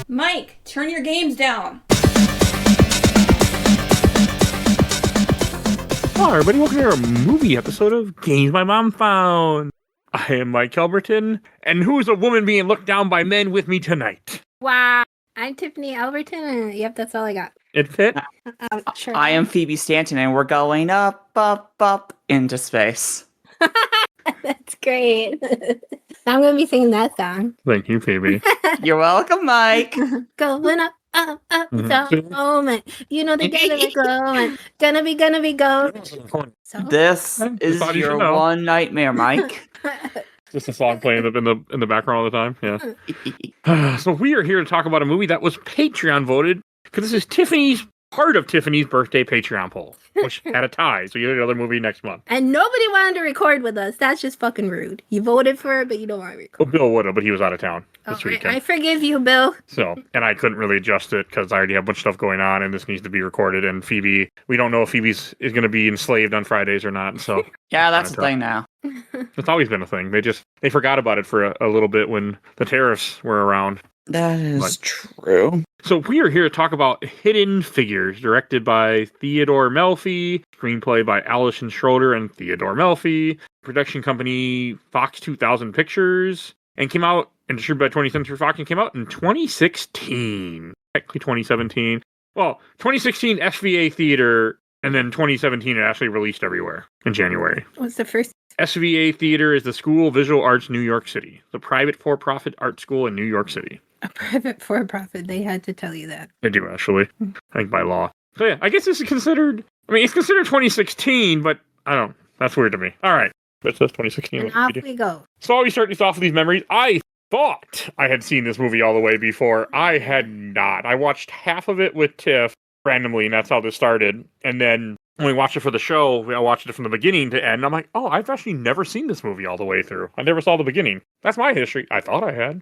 Mike, turn your games down. Hello, everybody. Welcome to our movie episode of Games My Mom Found. I am Mike Albertin, and who's a woman being looked down by men with me tonight? Wow. I'm Tiffany Albertin, and yep, that's all I got. It fit? Sure. I am Phoebe Stanton, and we're going up, up, up into space. That's great. I'm going to be singing that song. Thank you, Phoebe. You're welcome, Mike. Going up, up, up, it's a moment. You know the gonna be going. Gonna be going. So? This is thought you your should know. one nightmare, Mike. Just a song playing in the background all the time. Yeah. So we are here to talk about a movie that was Patreon voted because this is part of Tiffany's birthday Patreon poll, which had a tie. So you get another movie next month. And nobody wanted to record with us. That's just fucking rude. You voted for it, but you don't want to record. Well, Bill would have, but he was out of town this weekend. I forgive you, Bill. So, and I couldn't really adjust it because I already have a bunch of stuff going on and this needs to be recorded. And Phoebe, we don't know if Phoebe's is going to be enslaved on Fridays or not. So Yeah, that's the thing now. it's always been a thing. They forgot about it for a little bit when the tariffs were around. That is true. So we are here to talk about Hidden Figures, directed by Theodore Melfi, screenplay by Alison Schroeder and Theodore Melfi, production company Fox 2000 Pictures, and came out and distributed by 20th Century Fox and came out in 2016. Technically 2017. Well, 2016 SVA Theater, and then 2017 it actually released everywhere in January. What's the first? SVA Theater is the School of Visual Arts, New York City, the private for-profit art school in New York City. A private for-profit. They had to tell you that. They do, actually. I think by law. So yeah, I guess this is considered... I mean, it's considered 2016, but I don't know. That's weird to me. All right. But it says 2016. And off we go. So we start these off with these memories. I thought I had seen this movie all the way before. I had not. I watched half of it with Tiff randomly, and that's how this started. And then when we watched it for the show, I watched it from the beginning to end. I'm like, oh, I've actually never seen this movie all the way through. I never saw the beginning. That's my history. I thought I had.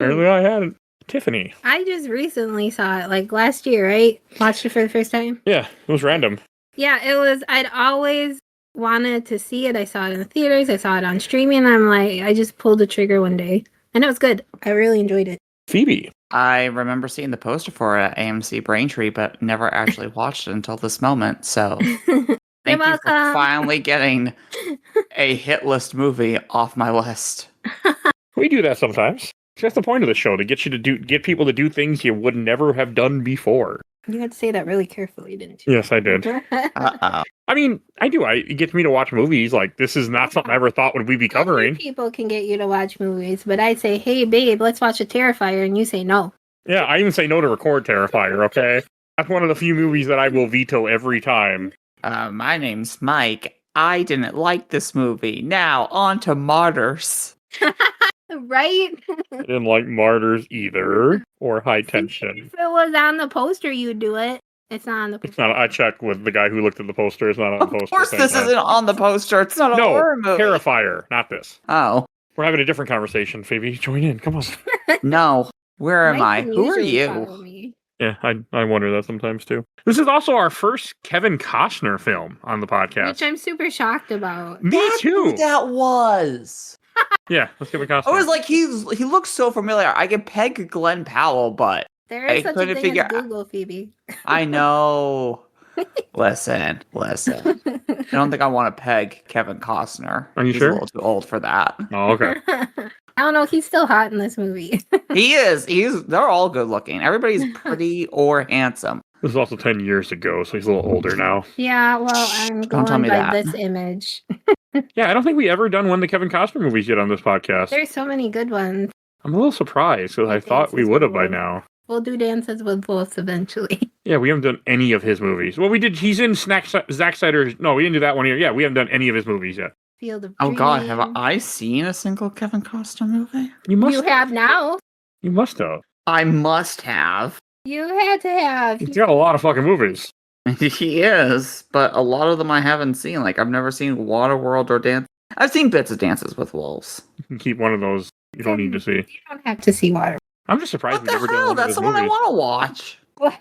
Apparently I hadn't. Tiffany. I just recently saw it, like last year, right? Watched it for the first time. Yeah, it was random. Yeah, it was. I'd always wanted to see it. I saw it in the theaters. I saw it on streaming. I'm like, I just pulled the trigger one day. And it was good. I really enjoyed it. Phoebe. I remember seeing the poster for it at AMC Braintree, but never actually watched it until this moment. So thank you for finally getting a hit list movie off my list. We do that sometimes. That's the point of the show, to get people to do things you would never have done before. You had to say that really carefully, didn't you? Yes, I did. Uh-oh. I mean, I do. It gets me to watch movies. Like, this is not something I ever thought would we be covering. People can get you to watch movies, but I'd say, hey, babe, let's watch a Terrifier, and you say no. Yeah, I even say no to record Terrifier, okay? That's one of the few movies that I will veto every time. My name's Mike. I didn't like this movie. Now, on to Martyrs. Right? I didn't like Martyrs either, or High Tension. If it was on the poster, you'd do it. It's not on the poster. It's not. I checked with the guy who looked at the poster. It's not on the poster. Of course this isn't on the poster. It's not a no, horror movie. Terrifier, not this. Oh. We're having a different conversation, Phoebe. Join in. Come on. No. Where am I? Mike can Who are usually follow you? me. Yeah, I wonder that sometimes too. This is also our first Kevin Costner film on the podcast. Which I'm super shocked about. Me too. That was. Yeah, let's Kevin Costner. I was like, he looks so familiar. I can peg Glenn Powell, but There I is such a couldn't thing figure as Google, Phoebe. I know. Listen. I don't think I want to peg Kevin Costner. Are you He's sure? a little too old for that. Oh, okay. I don't know. He's still hot in this movie. He is. They're all good looking. Everybody's pretty or handsome. This is also 10 years ago, so he's a little older now. Yeah, well, I'm Don't tell going me by that. this image. Yeah, I don't think we ever done one of the Kevin Costner movies yet on this podcast. There's so many good ones. I'm a little surprised, because I thought we Dances would have with by Wolves. now. We'll do Dances with Wolves eventually. Yeah, we haven't done any of his movies. Well, we did. He's in Zack Snyder's. No, we didn't do that one here. Yeah, we haven't done any of his movies yet. Field of Oh God, Dreams. have I seen a single Kevin Costner movie? You must. You have now. You must have. I must have. You had to have. He's got a lot of fucking movies. He is, but a lot of them I haven't seen. Like I've never seen Waterworld or Dance. I've seen bits of Dances with Wolves. You can keep one of those. You don't need to see. You don't have to see Water. I'm just surprised What we the never done hell? one of That's his the one I movies. want to watch. Well,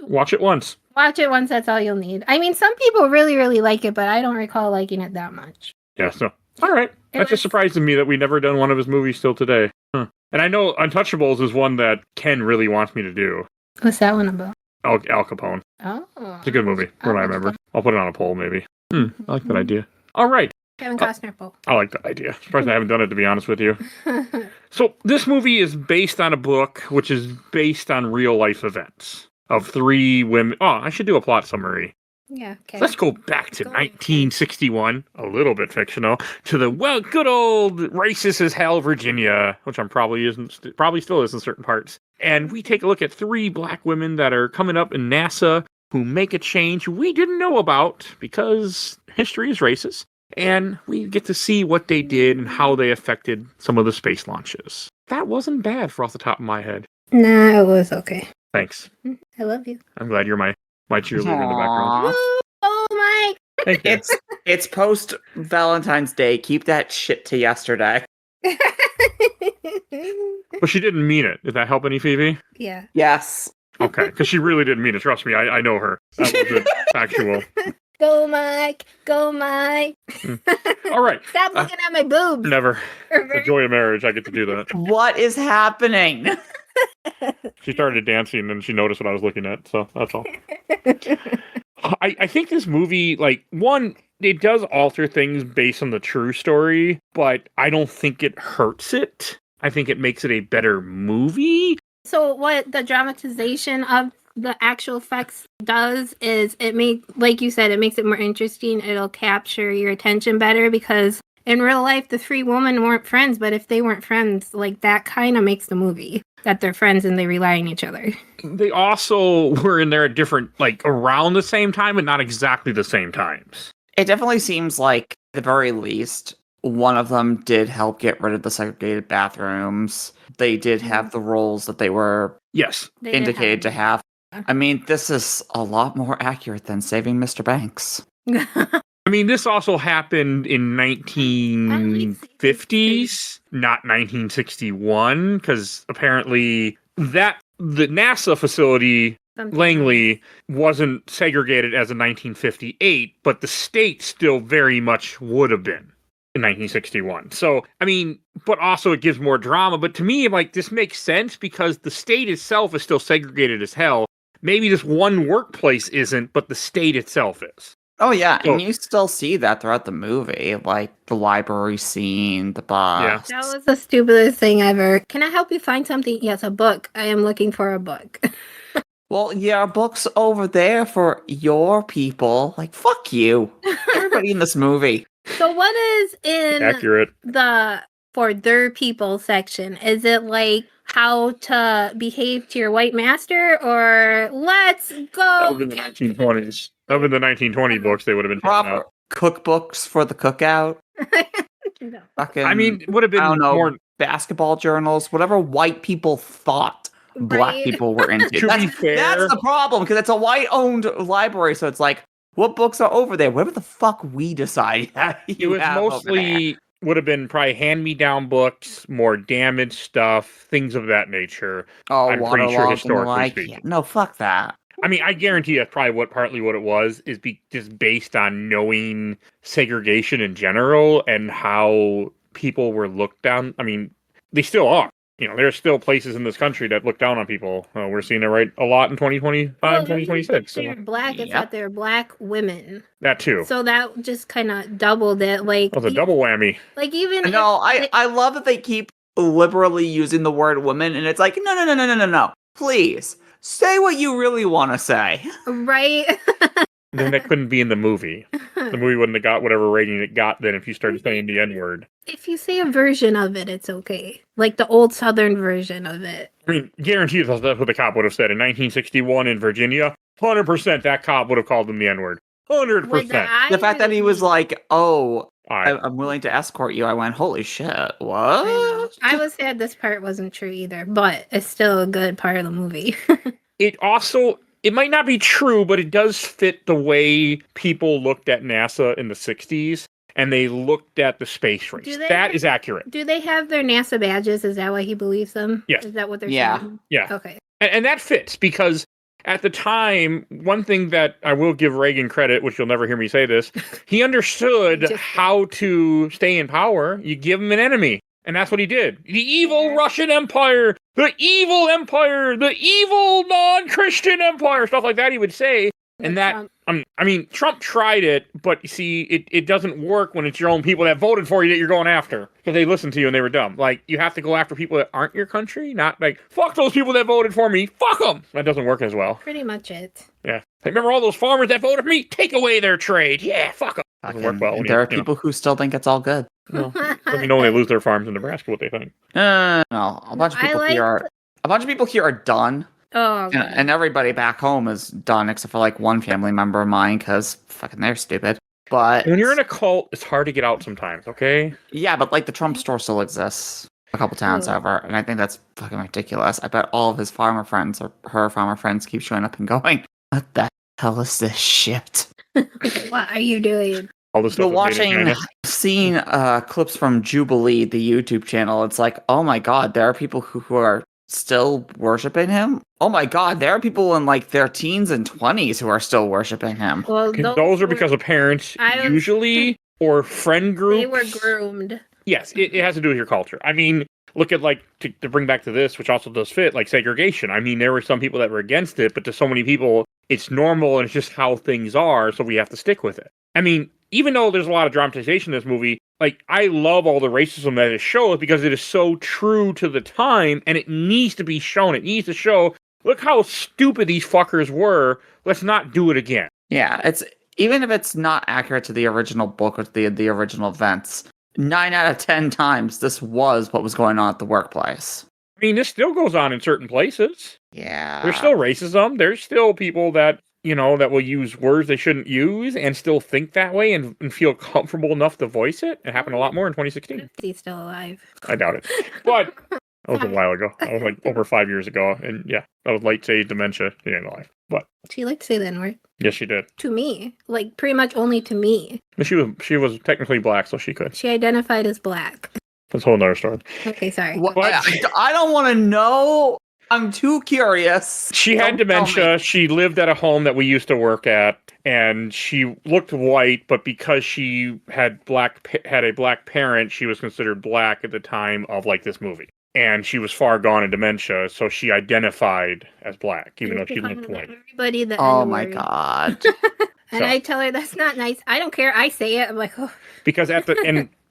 Watch it once. watch it once. That's all you'll need. I mean, some people really, really like it, but I don't recall liking it that much. Yeah. So all right. That just surprises me that we never done one of his movies till today. Huh. And I know Untouchables is one that Ken really wants me to do. What's that one about? Al Capone. Oh. It's a good movie, from what I remember. I'll put it on a poll, maybe. I like that idea. All right. Kevin Costner poll. I like that idea. Surprised I haven't done it, to be honest with you. So this movie is based on a book, which is based on real-life events of 3 women. Oh, I should do a plot summary. Yeah, okay. Let's go back to 1961, a little bit fictional, to the good old racist as hell Virginia, which probably still is in certain parts. And we take a look at 3 black women that are coming up in NASA who make a change we didn't know about because history is racist. And we get to see what they did and how they affected some of the space launches. That wasn't bad for off the top of my head. Nah, it was okay. Thanks. I love you. I'm glad you're my cheerleader in the background. Oh my! Thank you. It's post Valentine's Day. Keep that shit to yesterday. But she didn't mean it. Did that help any, Phoebe? Yeah. Yes. Okay, because she really didn't mean it. Trust me, I know her. That was actual. Go, Mike. Go, Mike. All right. Stop looking at my boobs. Never. It's the joy of marriage. I get to do that. What is happening? She started dancing and she noticed what I was looking at. So that's all. I think this movie, it does alter things based on the true story, but I don't think it hurts it. I think it makes it a better movie. So what the dramatization of the actual effects does is like you said, it makes it more interesting. It'll capture your attention better because in real life, the 3 women weren't friends, but if they weren't friends, that kind of makes the movie that they're friends and they rely on each other. They also were in there at different, around the same time, but not exactly the same times. It definitely seems like, at the very least, one of them did help get rid of the segregated bathrooms. They did have the roles that they were indicated to have. I mean, this is a lot more accurate than Saving Mr. Banks. I mean, this also happened in 1950s, not 1961, because apparently the NASA facility, Langley, wasn't segregated as of 1958, but the state still very much would have been in 1961. So, I mean, but also it gives more drama. But to me, this makes sense because the state itself is still segregated as hell. Maybe this one workplace isn't, but the state itself is. Oh, yeah, and you still see that throughout the movie, the library scene, the bus. Yeah. That was the stupidest thing ever. Can I help you find something? Yes, a book. I am looking for a book. Well, yeah, books over there for your people. Fuck you. Everybody in this movie. So what is in Accurate. the for their people section? Is it how to behave to your white master or let's go? That would have been the 1920s. That would have been the 1920 books they would have been taking out. Cookbooks for the cookout. No. Fucking, I mean, it would have been more basketball journals, whatever white people thought black people were into. To be fair, that's the problem, because it's a white-owned library, so it's what books are over there? Whatever the fuck we decide. It was mostly would have been probably hand-me-down books, more damaged stuff, things of that nature. Oh, I'm pretty sure historically speaking. Yeah, no, fuck that. I mean, I guarantee that's probably partly what it was, is just based on knowing segregation in general and how people were looked down. I mean, they still are. There are still places in this country that look down on people. We're seeing it a lot in 2025, 2026. So. They're black, it's that they're black women. That too. So that just kind of doubled it. That was a double whammy. Even... No, I love that they keep liberally using the word woman, and it's no. Please, say what you really want to say. Right? Then that couldn't be in the movie. The movie wouldn't have got whatever rating it got then if you started saying the N-word. If you say a version of it, it's okay. The old Southern version of it. I mean, guarantee that's what the cop would have said in 1961 in Virginia. 100% that cop would have called him the N-word. 100%. The fact that he was I'm willing to escort you, I went, holy shit, what? I was sad this part wasn't true either, but it's still a good part of the movie. It might not be true, but it does fit the way people looked at NASA in the 60s, and they looked at the space race. That is accurate. Do they have their NASA badges? Is that why he believes them? Yes. Is that what they're saying? Yeah. Okay. And that fits, because at the time, one thing that I will give Reagan credit, which you'll never hear me say this, he understood how to stay in power. You give him an enemy. And that's what he did. The evil Russian Empire, the evil non-Christian empire, stuff like that he would say. And that, I mean, Trump tried it, but you see, it doesn't work when it's your own people that voted for you that you're going after. Because they listened to you and they were dumb. Like, you have to go after people that aren't your country, not like, fuck those people that voted for me, fuck them! That doesn't work as well. Pretty much it. Yeah. Hey, remember all those farmers that voted for me? Take away their trade. Yeah, fuck them. Doesn't work well. There are people who still think it's all good. Well, let me know when they lose their farms in Nebraska what they think. No, a bunch of people here are done. Oh, and everybody back home is done except for like one family member of mine because fucking they're stupid. But when you're in a cult, it's hard to get out sometimes. Okay. Yeah, but like the Trump store still exists a couple towns over, and I think that's fucking ridiculous. I bet all of his farmer friends or her farmer friends keep showing up and going, "What the hell is this shit? What are you doing?" All this stuff. Seeing clips from Jubilee, the YouTube channel, it's like, oh my god, there are people who are still worshiping him. Oh my god, there are people in like their teens and 20s who are still worshiping him. Well, those are because of parents usually or friend groups. They were groomed. Yes, it has to do with your culture. I mean, look at like to bring back to this, which also does fit, like segregation. I mean, there were some people that were against it, but to so many people, it's normal and it's just how things are, so we have to stick with it. I mean, even though there's a lot of dramatization in this movie, like, I love all the racism that it shows because it is so true to the time and it needs to be shown. It needs to show, look how stupid these fuckers were. Let's not do it again. Yeah, it's even if it's not accurate to the original book or the original events, 9 out of 10 times this was what was going on at the workplace. I mean, this still goes on in certain places. Yeah. There's still racism. There's still people that, you know, that will use words they shouldn't use and still think that way and feel comfortable enough to voice it. It happened a lot more in 2016. He's still alive. I doubt it. But that was a while ago. That was like over 5 years ago. And yeah, that was late stage dementia. She ain't alive. But she liked to say the N-word. Yes, she did. To me. Like, pretty much only to me. But she was technically black, so she could. She identified as black. That's a whole nother story. Okay, sorry. I don't want to know. I'm too curious. She had dementia. She lived at a home that we used to work at, and she looked white, but because she had a black parent, she was considered black at the time of like this movie. And she was far gone in dementia, so she identified as black, even though she looked white. Everybody the Oh N-word. my god. And I tell her that's not nice. I don't care. I say it. I'm like, oh. Because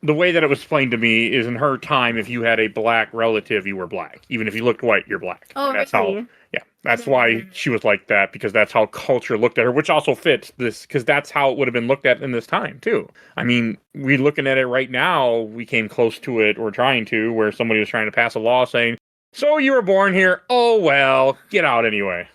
the way that it was explained to me is in her time, if you had a black relative, you were black. Even if you looked white, you're black. Oh, that's how. Yeah, that's why she was like that, because that's how culture looked at her, which also fits this, because that's how it would have been looked at in this time too. I mean, we're looking at it right now. We came close to it, or trying to, where somebody was trying to pass a law saying, "So you were born here? Oh well, get out anyway."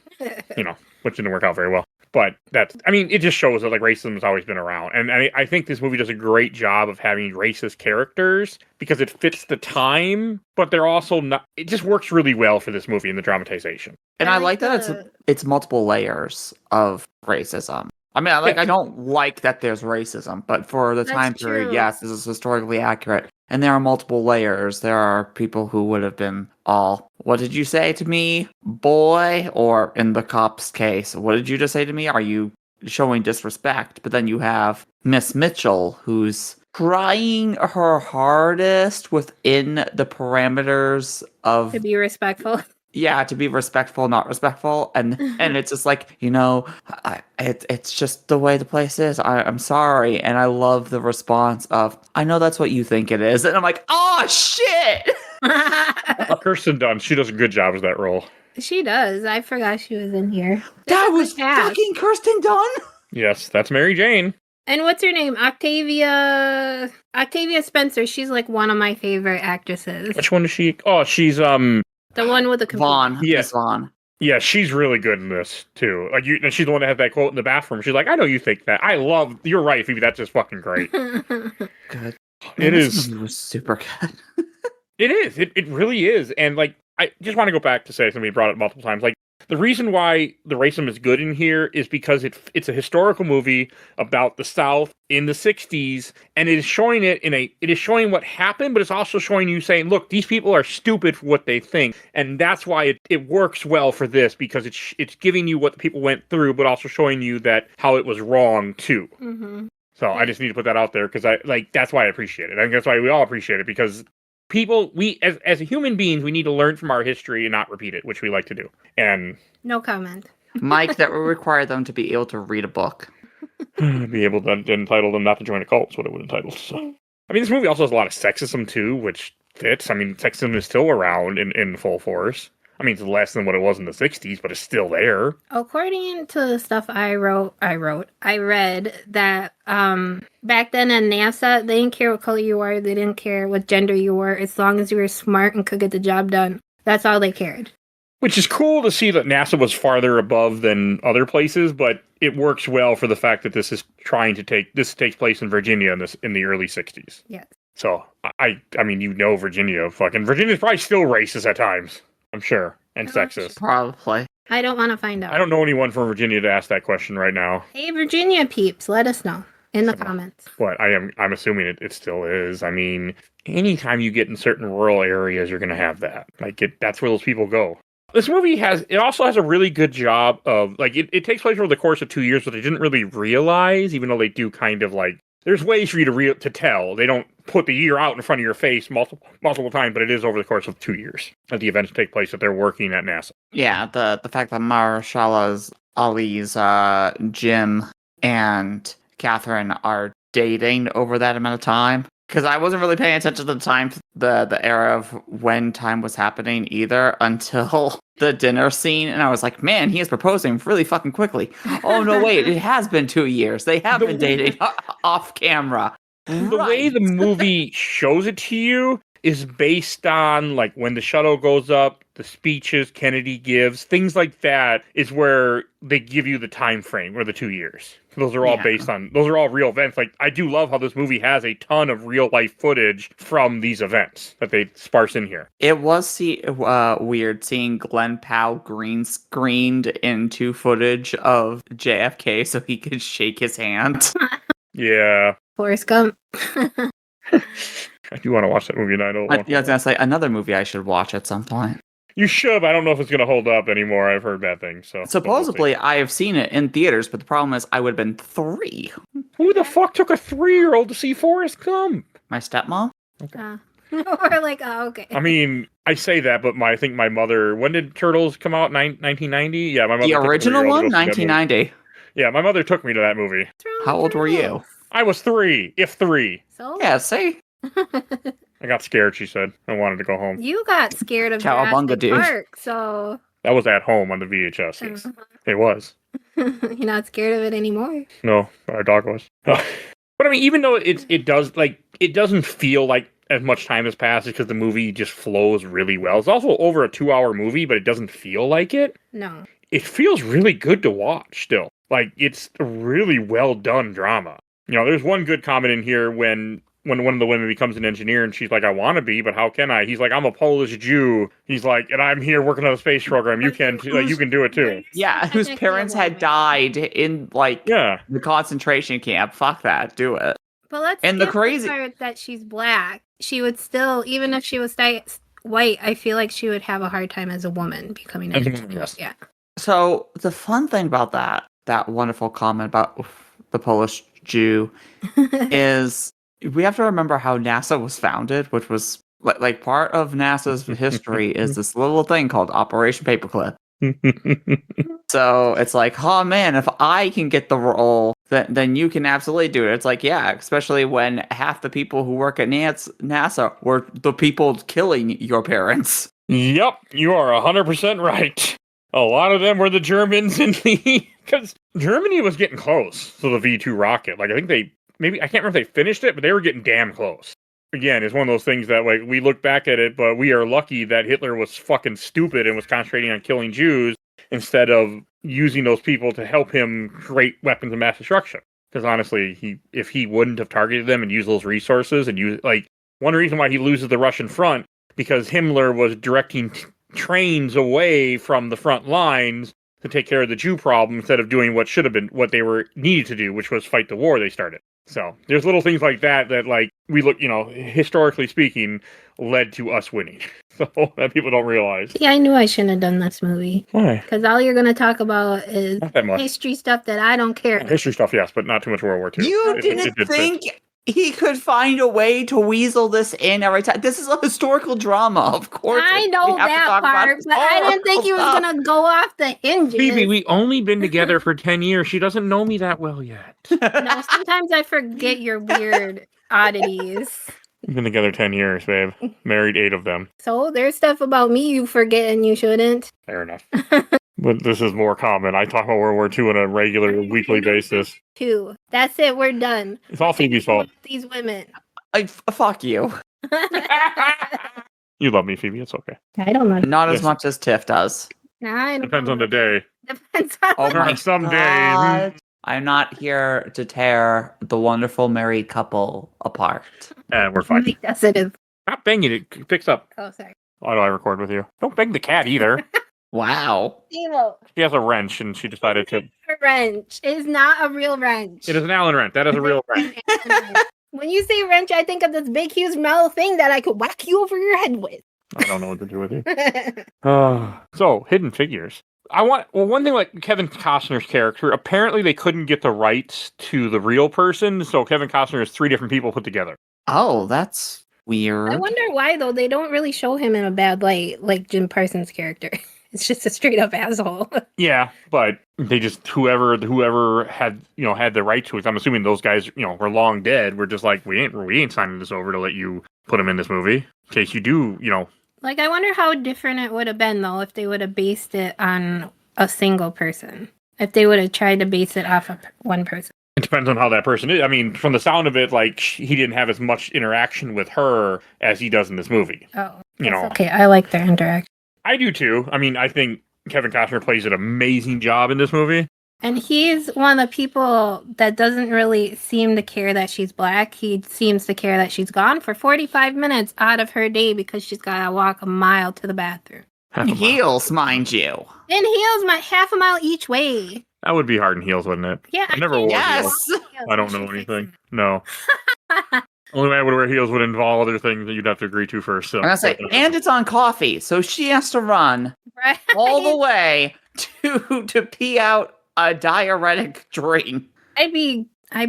You know, which didn't work out very well. But it just shows that like racism has always been around. And I think this movie does a great job of having racist characters because it fits the time, but they're also not, it just works really well for this movie in the dramatization. And I like that it's multiple layers of racism. I mean, I don't like that there's racism, but for the time period, yes, this is historically accurate. And there are multiple layers. There are people who would have been all, "What did you say to me, boy?" Or in the cop's case, "What did you just say to me? Are you showing disrespect?" But then you have Miss Mitchell, who's trying her hardest within the parameters of... To be respectful. Yeah, to be respectful, not respectful, and it's just like, you know, it's just the way the place is. I'm sorry, and I love the response of, "I know that's what you think it is," and I'm like, oh shit. Kirsten Dunst, she does a good job as that role. She does. I forgot she was in here. That was fucking Kirsten Dunst. Yes, that's Mary Jane. And what's her name? Octavia Spencer. She's like one of my favorite actresses. Which one is she? Oh, she's the one with the computer. Vaughn. Yes, Vaughn. Yeah, she's really good in this too. Like, and she's the one that had that quote in the bathroom. She's like, "I know you think that. You're right, Phoebe. That's just fucking great." Good. It is. It was super good. It is. It really is. And like, I just want to go back to say something we brought up multiple times. Like, the reason why the racism is good in here is because it's a historical movie about the South in the 60s, and it is showing it is showing what happened, but it's also showing you saying, look, these people are stupid for what they think. And that's why it works well for this, because it's giving you what the people went through, but also showing you that how it was wrong too. Mm-hmm. So I just need to put that out there because that's why I appreciate it. I think that's why we all appreciate it, because people, as human beings, we need to learn from our history and not repeat it, which we like to do. And no comment. Mike, that would require them to be able to read a book. be able to entitle them not to join a cult is what it would entitle. So. I mean, this movie also has a lot of sexism too, which fits. I mean, sexism is still around in full force. I mean, it's less than what it was in the 60s, but it's still there. According to the stuff I read that back then at NASA, they didn't care what color you were, they didn't care what gender you were, as long as you were smart and could get the job done. That's all they cared. Which is cool to see that NASA was farther above than other places, but it works well for the fact that this takes place in Virginia in the early 60s. Yes. So, I mean, Virginia. Virginia's probably still racist at times, I'm sure, and sexist. Probably. I don't want to find out. I don't know anyone from Virginia to ask that question right now. Hey, Virginia peeps, let us know in the comments. But I'm assuming it still is. I mean, anytime you get in certain rural areas, you're going to have that. That's where those people go. This movie also has a really good job of, it takes place over the course of 2 years, but they didn't really realize, even though they do kind of there's ways for you to tell. They don't put the year out in front of your face multiple times, but it is over the course of 2 years that the events take place, that they're working at NASA. Yeah, the fact that Mahershala Ali's Jim and Catherine are dating over that amount of time. Because I wasn't really paying attention to the time, the era of when time was happening either until the dinner scene, and I was like, man, he is proposing really fucking quickly. Oh no, wait, it has been 2 years. They have been dating off camera. The way the movie shows it to you is based on when the shuttle goes up, the speeches Kennedy gives, things like that is where they give you the time frame, or the 2 years. Those are all those are all real events. I do love how this movie has a ton of real life footage from these events that they sparse in here. It was weird seeing Glenn Powell green screened into footage of JFK so he could shake his hand. Yeah. Forrest Gump. I do want to watch that movie, and I don't want I was going to say, another movie I should watch at some point. You should, but I don't know if it's going to hold up anymore. I've heard bad things. So supposedly, I have seen it in theaters, but the problem is I would have been 3. Who the fuck took a 3-year-old to see Forrest Gump? My stepmom? Okay. We're like, oh, okay. I mean, I say that, but I think my mother... When did Turtles come out? 1990? Yeah, my mother... The original one? 1990. Yeah, my mother took me to that movie. How old were you? I was 3, if 3. So? Yeah, see? I got scared, she said. I wanted to go home. You got scared of Cowabunga, Jurassic Park, so... That was at home on the VHS, yes. It was. You're not scared of it anymore? No, our dog was. But I mean, even though it doesn't feel like as much time has passed because the movie just flows really well. It's also over a 2-hour movie, but it doesn't feel like it. No. It feels really good to watch still. It's a really well done drama. There's one good comment in here when one of the women becomes an engineer and she's like, I want to be, but how can I? He's like, I'm a Polish Jew. He's like, and I'm here working on the space program. You can do it too. Yeah, whose parents had died in the concentration camp. Fuck that. Do it. But let's and the crazy part that she's black. She would still, even if she was white, I feel like she would have a hard time as a woman becoming an engineer. Yes. Yeah. So the fun thing about that wonderful comment about the Polish Jew is we have to remember how NASA was founded, which was part of NASA's history is this little thing called Operation Paperclip. So it's like, oh man, if I can get the role, then you can absolutely do it. It's like, yeah, especially when half the people who work at NASA were the people killing your parents. Yep, you are 100% right. A lot of them were the Germans because Germany was getting close to the V2 rocket. I think I can't remember if they finished it, but they were getting damn close. Again, it's one of those things that we look back at it, but we are lucky that Hitler was fucking stupid and was concentrating on killing Jews instead of using those people to help him create weapons of mass destruction. Because honestly, if he wouldn't have targeted them and used those resources and one reason why he loses the Russian front, because Himmler was directing trains away from the front lines to take care of the Jew problem instead of doing what should have been what they were needed to do, which was fight the war they started. So there's little things like that we look, historically speaking, led to us winning. So that people don't realize. Yeah, I knew I shouldn't have done this movie. Why? Because all you're going to talk about is not that much. history stuff that I don't care about. History stuff, yes, but not too much World War II. You didn't think he could find a way to weasel this in every time. This is a historical drama, of course. I know that part, but I didn't think he was going to go off the hinges. Phoebe, we only been together for 10 years. She doesn't know me that well yet. No, sometimes I forget your weird oddities. We've been together 10 years, babe. Married 8 of them. So there's stuff about me you forget and you shouldn't. Fair enough. But this is more common. I talk about World War II on a regular weekly basis. 2. That's it. We're done. It's all Phoebe's fault. These women. Fuck you. You love me, Phoebe. It's okay. I don't know. Not as much as Tiff does. Depends on the day. Depends on Oh my some God. I'm not here to tear the wonderful married couple apart. We're fine. Yes, it is. Stop banging it. It picks up. Oh, sorry. Why do I record with you? Don't bang the cat either. Wow. Steve-O. She has a wrench and she decided to. A wrench is not a real wrench. It is an Allen wrench. That is a real wrench. When you say wrench, I think of this big, huge metal thing that I could whack you over your head with. I don't know what to do with you. So, Hidden Figures. One thing like Kevin Costner's character, apparently they couldn't get the rights to the real person, so Kevin Costner is 3 different people put together. Oh, that's weird. I wonder why, though. They don't really show him in a bad light like Jim Parsons' character. It's just a straight up asshole. Yeah, but they just whoever had the right to it. I'm assuming those guys were long dead. We're just like we ain't signing this over to let you put him in this movie in case you do Like I wonder how different it would have been though if they would have based it on a single person. If they would have tried to base it off of one person. It depends on how that person is. I mean, from the sound of it, like he didn't have as much interaction with her as he does in this movie. Oh, that's okay. I like their interaction. I do too. I mean, I think Kevin Costner plays an amazing job in this movie. And he's one of the people that doesn't really seem to care that she's black. He seems to care that she's gone for 45 minutes out of her day because she's got to walk a mile to the bathroom. In heels, mind you. In heels, half a mile each way. That would be hard in heels, wouldn't it? Yeah. I never wore heels. I don't know anything. No. Only way I would wear heels would involve other things that you'd have to agree to first. So. I'm gonna say, and it's on coffee, so she has to run all the way to pee out a diuretic drink. I'd be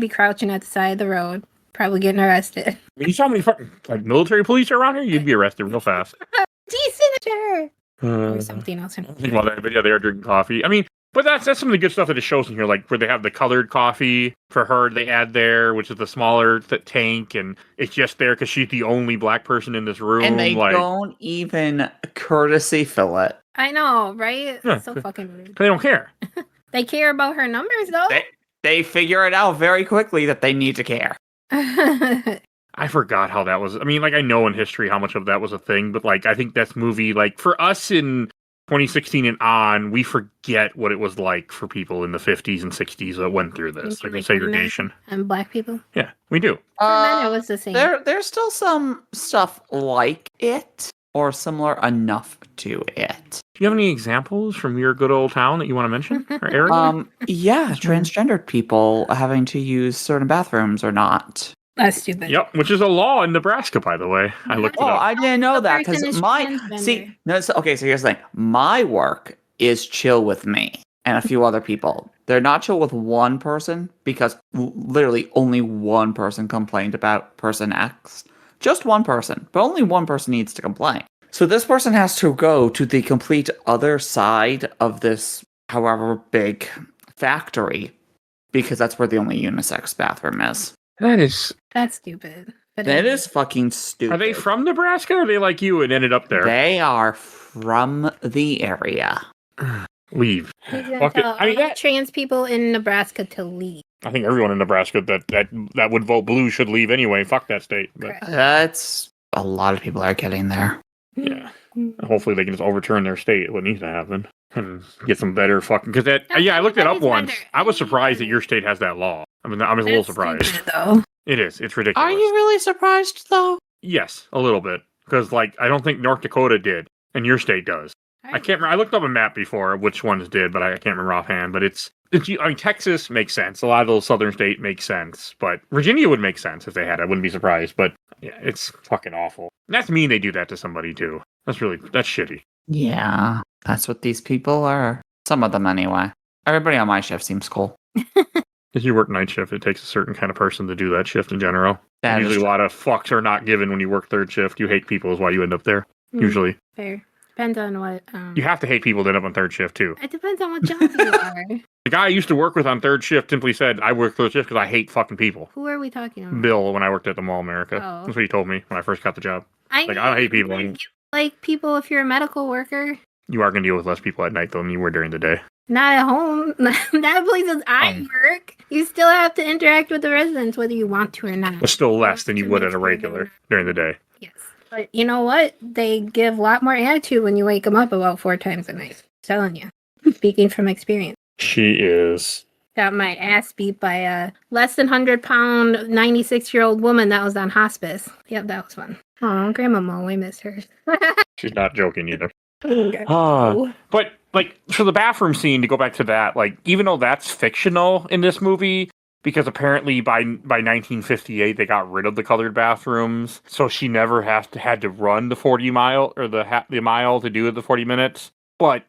crouching at the side of the road, probably getting arrested. When you saw how many fucking military police are around here, you'd be arrested real fast. Decent. Or something else. Think about that, but yeah, they are drinking coffee. I mean, but that's some of the good stuff that it shows in here, like where they have the colored coffee for her. They add there, which is the smaller tank, and it's just there because she's the only black person in this room. And they don't even courtesy fill it. I know, right? Yeah, so fucking rude. They don't care. They care about her numbers, though. They figure it out very quickly that they need to care. I forgot how that was. I mean, like, I know in history how much of that was a thing, but, like, I think that's movie, like, for us in 2016 and on, we forget what it was like for people in the 50s and 60s that went through this, like the segregation. And black people? Yeah, we do. For men, it was the same. There's still some stuff like it, or similar enough to it. Do you have any examples from your good old town that you want to mention or area? Yeah, transgendered people having to use certain bathrooms or not. That's stupid. Yep, which is a law in Nebraska, by the way. I looked it up. I didn't know that because so here's the thing. My work is chill with me and a few other people. They're not chill with one person because literally only one person complained about person X. Just one person, but only one person needs to complain. So this person has to go to the complete other side of this, however big, factory because that's where the only unisex bathroom is. That's stupid. But that is fucking stupid. Are they from Nebraska or are they like you and ended up there? They are from the area. Leave. Trans people in Nebraska to leave. I think everyone in Nebraska that would vote blue should leave anyway. Fuck that state. But. That's a lot of people are getting there. Yeah. Hopefully they can just overturn their state. What needs to happen and get some better fucking. Because I looked it up once. I was surprised that your state has that law. I mean, I was a little surprised. Stupid, though. It is. It's ridiculous. Are you really surprised though? Yes, a little bit. Because I don't think North Dakota did, and your state does. I can't remember. I looked up a map before which ones did, but I can't remember offhand. But it's I mean, Texas makes sense. A lot of those southern states make sense. But Virginia would make sense if they had it. I wouldn't be surprised. But yeah, it's fucking awful. And that's mean they do that to somebody too. That's shitty. Yeah, that's what these people are. Some of them anyway. Everybody on my shift seems cool. If you work night shift, it takes a certain kind of person to do that shift in general. That Usually is a lot of fucks are not given when you work third shift. You hate people is why you end up there. Usually. Fair. Depends on what. You have to hate people to end up on third shift, too. It depends on what job you are. The guy I used to work with on third shift simply said, I work third shift because I hate fucking people. Who are we talking about? Bill, when I worked at the Mall America. Oh. That's what he told me when I first got the job. I don't hate people. Like people, if you're a medical worker. You are going to deal with less people at night, though, than you were during the day. Not at home. That places I work. You still have to interact with the residents, whether you want to or not. But still less than you would at a regular during the day. Yes. But you know what? They give a lot more attitude when you wake them up about 4 times a night. I'm telling you. Speaking from experience. She is. Got my ass beat by a less than 100-pound, 96-year-old woman that was on hospice. Yep, that was fun. Oh, Grandma Mo, I miss her. She's not joking either. But, like, for the bathroom scene, to go back to that, like, even though that's fictional in this movie, because apparently by 1958 they got rid of the colored bathrooms, so she never had to run the 40 mile or the mile to do the 40 minutes. But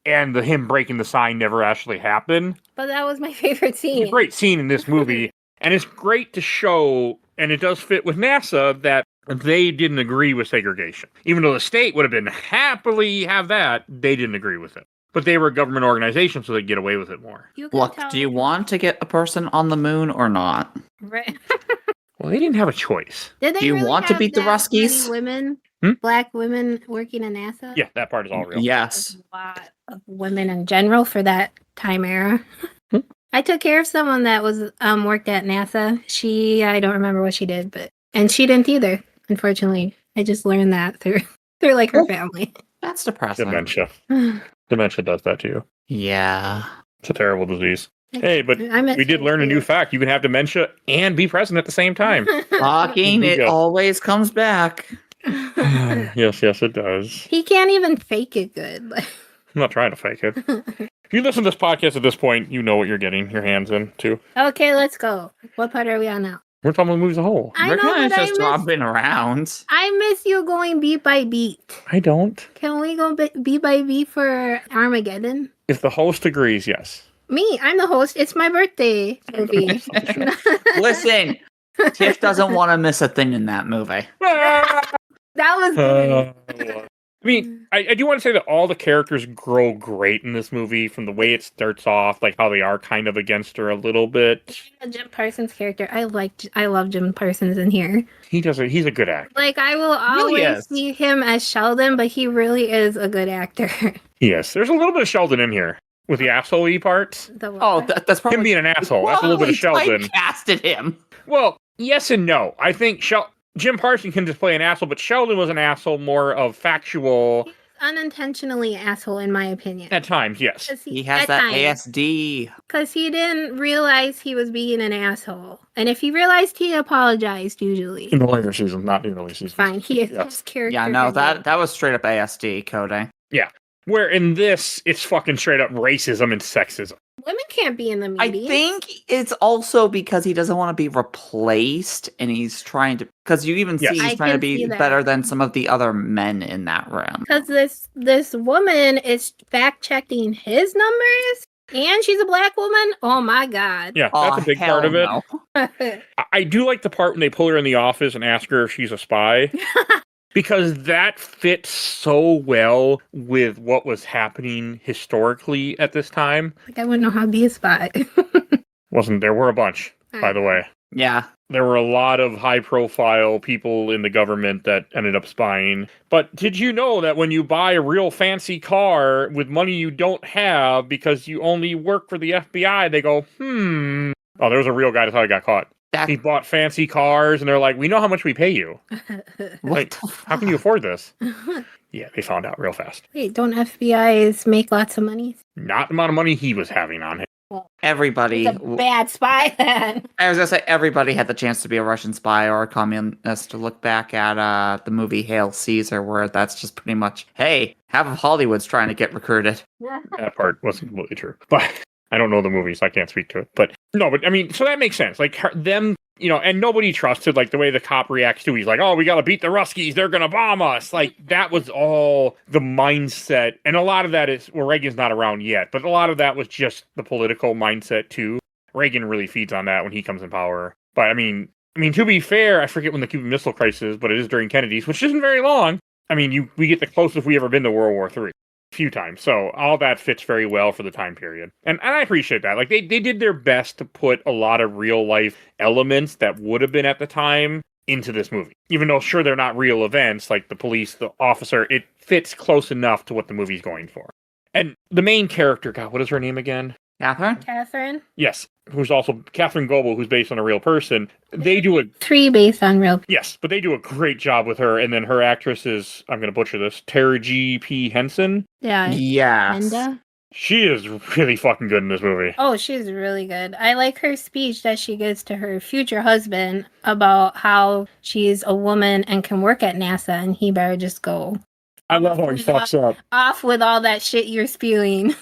him breaking the sign never actually happened. But that was my favorite scene. It's a great scene in this movie, and it's great to show, and it does fit with NASA that they didn't agree with segregation, even though the state would have been happily have that. They didn't agree with it. But they were a government organization, so they'd get away with it more. Look, do you want to get a person on the moon or not? Right. Well, they didn't have a choice. Did they Do you really want to have beat the that many Ruskies? Women, black women working in NASA? Yeah, that part is all real. Yes. A lot of women in general for that time era. I took care of someone that was worked at NASA. I don't remember what she did, and she didn't either. Unfortunately, I just learned that through like her family. That's depressing. Dementia. Dementia does that to you. Yeah. It's a terrible disease. Hey, but I we did learn a new fact. You can have dementia and be present at the same time. Talking, it always comes back. Yes, it does. He can't even fake it good. I'm not trying to fake it. If you listen to this podcast at this point, you know what you're getting your hands into. Okay, let's go. What part are we on now? We're talking about the movie as a whole. I We're know, kind of but just hopping around. I miss you going beat by beat. I don't. Can we go beat by beat for Armageddon? If the host agrees, yes. Me, I'm the host. It's my birthday movie. Listen, Tiff doesn't want to miss a thing in that movie. That was good. I mean, I do want to say that all the characters grow great in this movie, from the way it starts off, like how they are kind of against her a little bit. Jim Parsons' character, I love Jim Parsons in here. He's a good actor. Like, I will always see him as Sheldon, but he really is a good actor. Yes, there's a little bit of Sheldon in here with the asshole-y parts. That's probably him being an asshole. That's a little bit of Sheldon. Casted him. Well, yes and no. I think Jim Parsons can just play an asshole, but Sheldon was an asshole more of factual. He's unintentionally an asshole, in my opinion. At times, yes. He has that ASD. Because he didn't realize he was being an asshole. And if he realized, he apologized, usually. In the later seasons, not in the early seasons. Fine, he is his character. Yeah, no, that was straight up ASD coding. Yeah. Where in this, it's fucking straight up racism and sexism. Women can't be in the media. I think it's also because he doesn't want to be replaced, and he's trying to. Because you even see he's trying to be better than some of the other men in that room. Because this woman is fact checking his numbers, and she's a black woman. Oh my god! Yeah, that's a big part of it. No. I do like the part when they pull her in the office and ask her if she's a spy. Because that fits so well with what was happening historically at this time. Like, I wouldn't know how to be a spy. There were a bunch, by the way. Yeah. There were a lot of high-profile people in the government that ended up spying. But did you know that when you buy a real fancy car with money you don't have because you only work for the FBI, they go, Oh, there was a real guy that's how he got caught. He bought fancy cars, and they're like, we know how much we pay you. Like, how can you afford this? Yeah, they found out real fast. Wait, don't FBIs make lots of money? Not the amount of money he was having on him. Well, everybody. He's a bad spy, then. I was going to say, everybody had the chance to be a Russian spy or a communist. To look back at the movie Hail Caesar, where that's just pretty much, hey, half of Hollywood's trying to get recruited. That part wasn't completely true. But I don't know the movie, so I can't speak to it. But no, I mean, so that makes sense. Like, them, and nobody trusted, like, the way the cop reacts to it. He's like, oh, we got to beat the Ruskies. They're going to bomb us. Like, that was all the mindset. And a lot of that is, well, Reagan's not around yet, but a lot of that was just the political mindset, too. Reagan really feeds on that when he comes in power. But I mean, to be fair, I forget when the Cuban Missile Crisis is, but it is during Kennedy's, which isn't very long. I mean, we get the closest we ever been to World War III. A few times. So all that fits very well for the time period. And I appreciate that. Like, they did their best to put a lot of real life elements that would have been at the time into this movie. Even though, sure, they're not real events, like the police, the officer, it fits close enough to what the movie's going for. And the main character, God, what is her name again? Catherine? Yes, who's also Catherine Goebel, who's based on a real person. They do a... 3 based on real people. Yes, but they do a great job with her. And then her actress is, I'm going to butcher this, Tara G.P. Henson. Yeah. Yes. Linda? She is really fucking good in this movie. Oh, she's really good. I like her speech that she gives to her future husband about how she's a woman and can work at NASA and he better just go. I love how he fucks up. Off with all that shit you're spewing.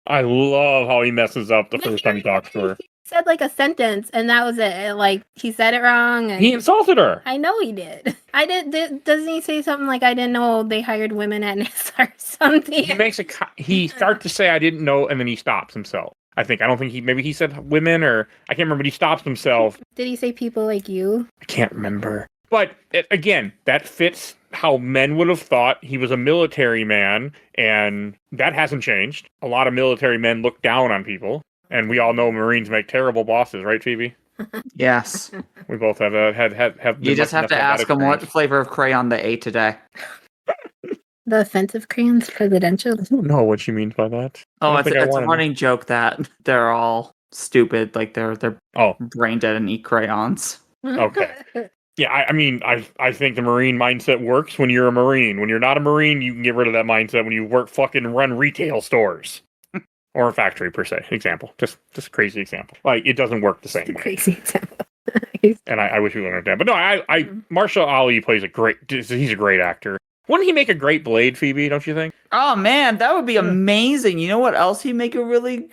I love how he messes up the first time he talks to her. He said like a sentence and that was it. Like he said it wrong. And He insulted her. I know he did. Doesn't he say something like, I didn't know they hired women at NASA or something? He starts to say, I didn't know, and then he stops himself. I don't think maybe he said women, or I can't remember, but he stops himself. Did he say people like you? I can't remember. But again, that fits how men would have thought. He was a military man, and that hasn't changed. A lot of military men look down on people, and we all know Marines make terrible bosses, right, Phoebe? Yes. We both have You just have to ask them what flavor of crayon they ate today. The offensive crayons, presidential. I don't know what she means by that. Oh, it's a running joke that they're all stupid, like they're brain dead and eat crayons. Okay. Yeah, I think the Marine mindset works when you're a Marine. When you're not a Marine, you can get rid of that mindset when you run retail stores. Or a factory, per se. Example. Just a crazy example. Like, it doesn't work the same way. Crazy example. And I wish we would understand. But no, Marshall Ali plays he's a great actor. Wouldn't he make a great Blade, Phoebe, don't you think? Oh, man, that would be amazing. You know what else he'd make a really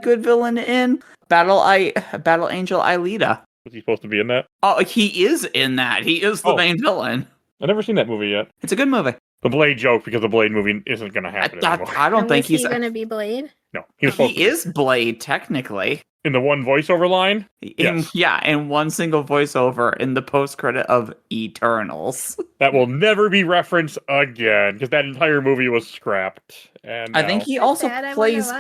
good villain in? Battle Angel Aelita. Was he supposed to be in that? Oh, he is in that. He is the main villain. I've never seen that movie yet. It's a good movie. The Blade joke, because the Blade movie isn't going to happen anymore. I don't think he's going to be Blade. No, he is Blade technically. In the one voiceover line? In one single voiceover in the post-credit of Eternals. That will never be referenced again, because that entire movie was scrapped. And I think he also plays...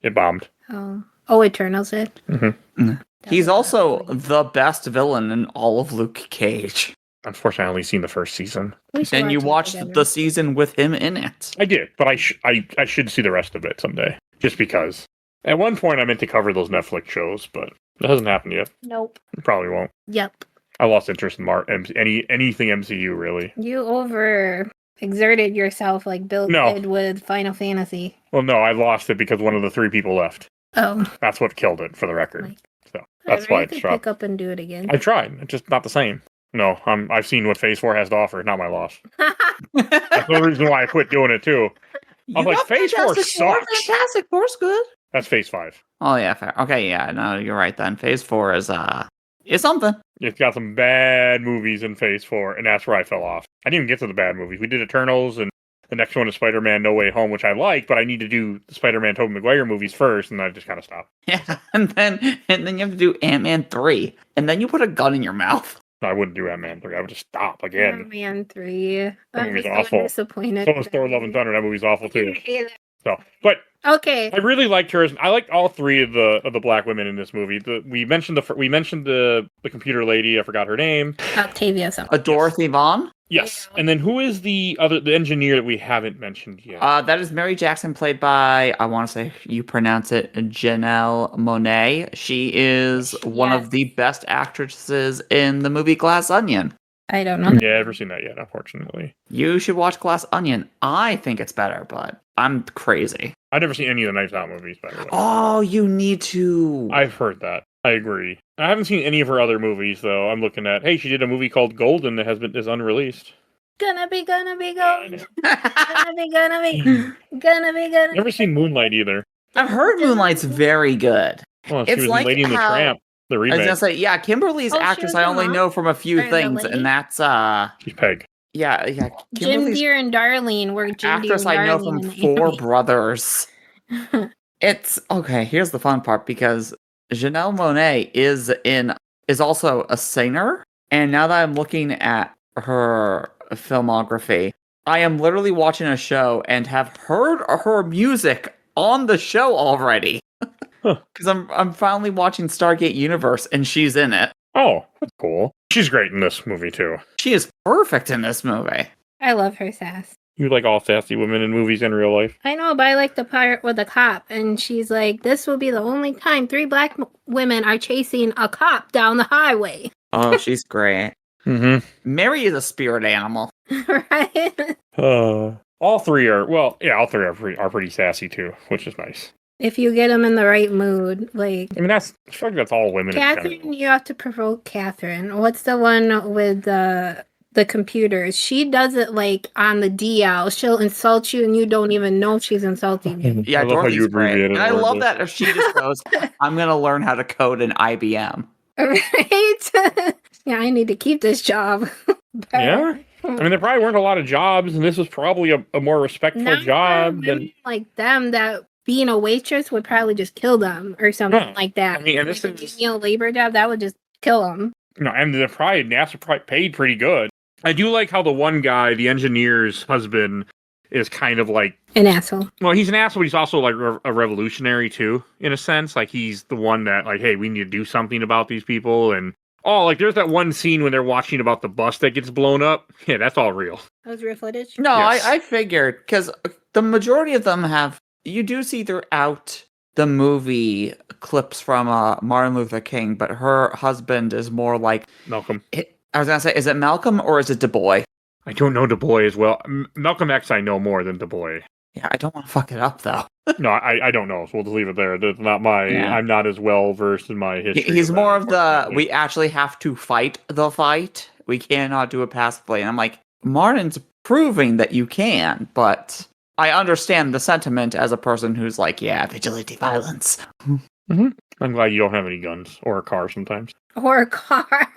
It bombed. Oh, Eternals did? Mm-hmm. He's also the best villain in all of Luke Cage. Unfortunately, I only seen the first season. And you watched the season with him in it. I did, but I should see the rest of it someday. Just because. At one point, I meant to cover those Netflix shows, but it hasn't happened yet. Nope. It probably won't. Yep. I lost interest in anything MCU, really. You over-exerted yourself like Bill did with Final Fantasy. Well, no, I lost it because one of the 3 people left. Oh. That's what killed it, for the record. So that's why it's dropped. Pick up and do it again. I tried. It's just not the same. No, I've seen what Phase 4 has to offer. Not my loss. That's the reason why I quit doing it, too. I was like, Phase 4 sucks. Fantastic Four's good. That's Phase 5. Oh, yeah, fair. Okay, yeah, no, you're right then. Phase 4 is something. It's got some bad movies in Phase 4, and that's where I fell off. I didn't even get to the bad movies. We did Eternals, and the next one is Spider-Man No Way Home, which I like, but I need to do the Spider-Man Tobey Maguire movies first, and I just kind of stopped. Yeah, and then you have to do Ant-Man 3, and then you put a gun in your mouth. I wouldn't do Ant-Man 3. I would just stop again. Ant-Man 3. That movie's so awful. Disappointed. So was Thor: Love and Thunder. That movie's awful too. So, but okay, I really liked hers. I liked all 3 of the black women in this movie. We mentioned the computer lady. I forgot her name. Octavia. Dorothy Vaughn. Yes, and then who is the engineer that we haven't mentioned yet? That is Mary Jackson, played by, I want to say you pronounce it, Janelle Monáe. She is one of the best actresses in the movie Glass Onion. I don't know. Yeah, I've never seen that yet, unfortunately. You should watch Glass Onion. I think it's better, but I'm crazy. I've never seen any of the Knives Out movies, by the way. Oh, you need to. I've heard that. I agree. I haven't seen any of her other movies, though. I'm looking at, hey, she did a movie called Golden that is unreleased. Gonna be golden. Never seen Moonlight either. I've heard Moonlight's very good. Well, she was in Lady and the Tramp, the remake. I was gonna say, yeah, Kimberly's actress I only know from a few things, and that's she's Peg. Yeah. Jim Deere and Darlene were Jim Deere and Darlene. I know from 4 Brothers. It's okay. Here's the fun part, because Janelle Monáe is also a singer, and now that I'm looking at her filmography, I am literally watching a show and have heard her music on the show already. Because I'm finally watching Stargate Universe, and she's in it. Oh, that's cool. She's great in this movie, too. She is perfect in this movie. I love her sass. You like all sassy women in movies in real life? I know, but I like the part with the cop, and she's like, this will be the only time 3 black women are chasing a cop down the highway. Oh, she's great. Mm-hmm. Mary is a spirit animal. Right? All three are pretty sassy, too, which is nice. If you get them in the right mood, like... I mean, I feel like that's all women. Catherine, you have to provoke Catherine. What's the one with the computers? She does it, like, on the DL. She'll insult you, and you don't even know she's insulting you. Yeah, Dorothy's great. And I love that if she just goes, I'm going to learn how to code in IBM. Right? Yeah, I need to keep this job. Yeah? I mean, there probably weren't a lot of jobs, and this was probably a more respectful job than... like them, that being a waitress would probably just kill them or something like that. I mean, and this is... labor job, that would just kill them. No, and NASA probably paid pretty good. I do like how the one guy, the engineer's husband, is kind of like... An asshole. Well, he's an asshole, but he's also like a revolutionary, too, in a sense. Like, he's the one that, like, hey, we need to do something about these people, and... Oh, like, there's that one scene when they're watching about the bus that gets blown up. Yeah, that's all real. That was real footage? No, Yes. I figured, because the majority of them have... You do see throughout the movie clips from Martin Luther King, but her husband is more like... Malcolm. I was going to say, is it Malcolm or is it Du Bois? I don't know Du Bois as well. Malcolm X I know more than Du Bois. Yeah, I don't want to fuck it up, though. No, I don't know, so we'll just leave it there. That's not my... Yeah. I'm not as well-versed in my history. He's more of the, we actually have to fight the fight. We cannot do it passively. And I'm like, Martin's proving that you can, but I understand the sentiment as a person who's like, yeah, vigilante violence. Mm-hmm. I'm glad you don't have any guns or a car sometimes. Or a car.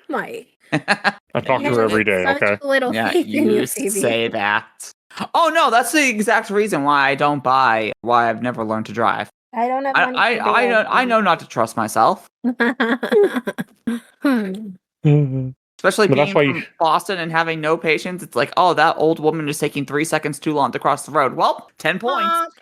Mike. I talk to her every day, okay? Yeah, you say that. Oh no, that's the exact reason why I've never learned to drive. I don't have I know not to trust myself. Especially being from Boston and having no patience. It's like, oh, that old woman is taking 3 seconds too long to cross the road. Well, 10 points.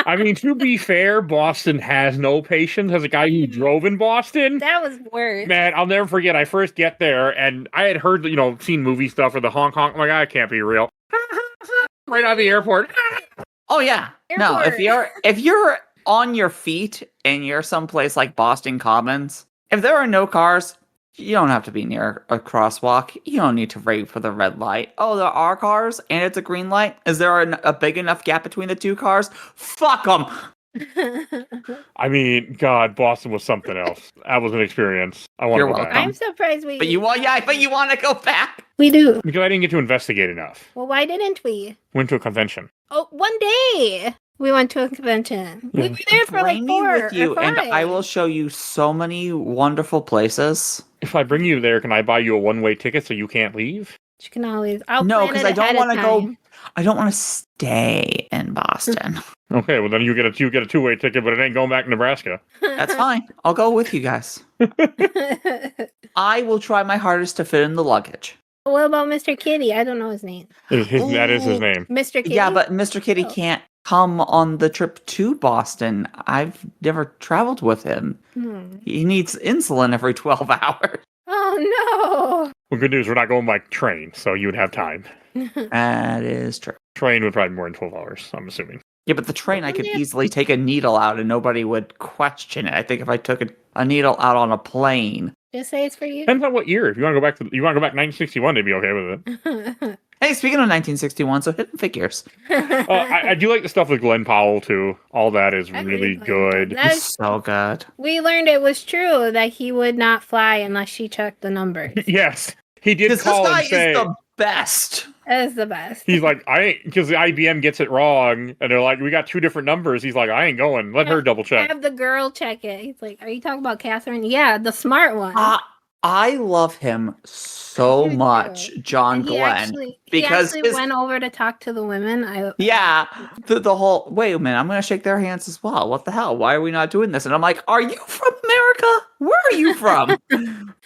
I mean, to be fair, Boston has no patience. As a guy who drove in Boston. That was worse. Man, I'll never forget. I first get there, and I had heard, seen movie stuff or the honk honk. I'm like, that can't be real. Right out of the airport. Oh, yeah. Airport. No, if you're on your feet and you're someplace like Boston Commons, if there are no cars, you don't have to be near a crosswalk. You don't need to wait for the red light. Oh, there are cars and it's a green light? Is there a big enough gap between the two cars? Fuck them! I mean, God, Boston was something else. That was an experience. I want to go back. I'm surprised we... But you want to go back? We do. Because I didn't get to investigate enough. Well, why didn't we? Went to a convention. Oh, one day! We went to a convention. Yeah. We were there for like 4 with you, or 5. And I will show you so many wonderful places. If I bring you there, can I buy you a one-way ticket so you can't leave? You can always... No, because I don't want to go... I don't want to stay in Boston. Okay, well then you get a two-way ticket, but it ain't going back to Nebraska. That's fine. I'll go with you guys. I will try my hardest to fit in the luggage. What about Mr. Kitty? I don't know his name. That is his name. Mr. Kitty? Yeah, but Mr. Kitty can't come on the trip to Boston. I've never traveled with him. He needs insulin every 12 hours. Oh, no. Well, good news, we're not going by train, so you would have time. That is true. Train would probably be more than 12 hours, I'm assuming. Yeah, but the train, I could easily take a needle out and nobody would question it. I think if I took a needle out on a plane. Just say it's for you. Depends on what year. If you want to go back 1961, they'd be okay with it. Hey, speaking of 1961, so Hidden Figures. I do like the stuff with Glenn Powell, too. All that is really good. It's so good. We learned it was true that he would not fly unless she checked the numbers. Yes. He did call and say... This guy is the best. That is the best. He's like, because the IBM gets it wrong, and they're like, we got 2 different numbers. He's like, I ain't going. Let her double check. Have the girl check it. He's like, are you talking about Catherine? Yeah, the smart one. I love him so I do much, too. John And Glenn. he because actually went over to talk to the women. the whole, wait a minute, I'm going to shake their hands as well. What the hell? Why are we not doing this? And I'm like, are you from America? Where are you from?